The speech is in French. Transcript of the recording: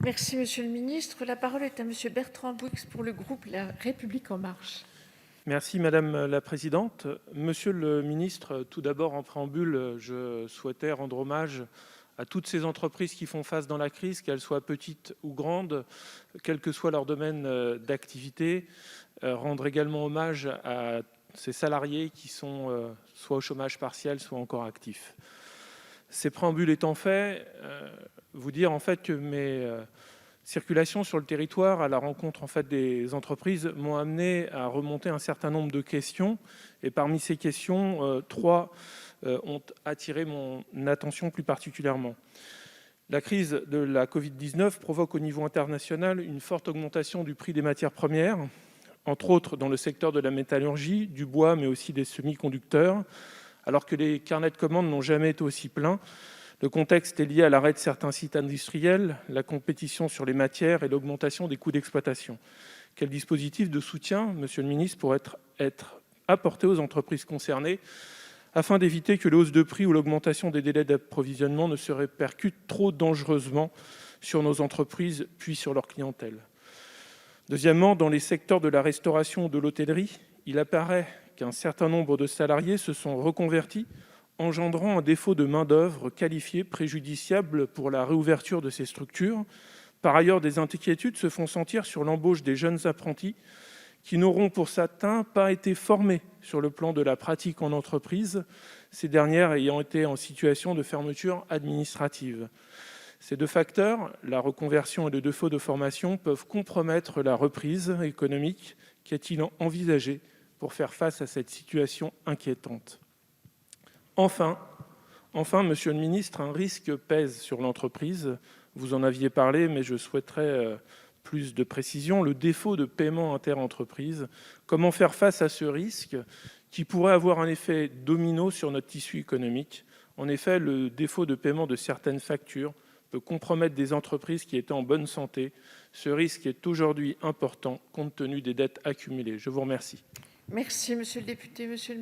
Merci, Monsieur le Ministre. La parole est à Monsieur Bertrand Bouyx pour le groupe La République En Marche. Merci madame la présidente. Monsieur le ministre, tout d'abord en préambule, je souhaitais rendre hommage à toutes ces entreprises qui font face dans la crise, qu'elles soient petites ou grandes, quel que soit leur domaine d'activité. Rendre également hommage à ces salariés qui sont soit au chômage partiel, soit encore actifs. Ces préambules étant faits, vous dire en fait que mes circulation sur le territoire à la rencontre des entreprises m'ont amené à remonter un certain nombre de questions, et parmi ces questions, trois ont attiré mon attention plus particulièrement. La crise de la Covid-19 provoque au niveau international une forte augmentation du prix des matières premières, entre autres dans le secteur de la métallurgie, du bois, mais aussi des semi-conducteurs. Alors que les carnets de commandes n'ont jamais été aussi pleins, le contexte est lié à l'arrêt de certains sites industriels, la compétition sur les matières et l'augmentation des coûts d'exploitation. Quel dispositif de soutien, monsieur le ministre, pourrait être apporté aux entreprises concernées afin d'éviter que les hausses de prix ou l'augmentation des délais d'approvisionnement ne se répercutent trop dangereusement sur nos entreprises puis sur leur clientèle? Deuxièmement, dans les secteurs de la restauration ou de l'hôtellerie, il apparaît qu'un certain nombre de salariés se sont reconvertis, engendrant un défaut de main-d'œuvre qualifiée préjudiciable pour la réouverture de ces structures. Par ailleurs, des inquiétudes se font sentir sur l'embauche des jeunes apprentis qui n'auront pour certains pas été formés sur le plan de la pratique en entreprise, ces dernières ayant été en situation de fermeture administrative. Ces deux facteurs, la reconversion et le défaut de formation, peuvent compromettre la reprise économique. Qu'est-il envisagé pour faire face à cette situation inquiétante ? Enfin, monsieur le ministre, un risque pèse sur l'entreprise. Vous en aviez parlé, mais je souhaiterais plus de précision. Le défaut de paiement interentreprises. Comment faire face à ce risque qui pourrait avoir un effet domino sur notre tissu économique? En effet, le défaut de paiement de certaines factures peut compromettre des entreprises qui étaient en bonne santé. Ce risque est aujourd'hui important compte tenu des dettes accumulées. Je vous remercie. Merci, Monsieur le député. Monsieur le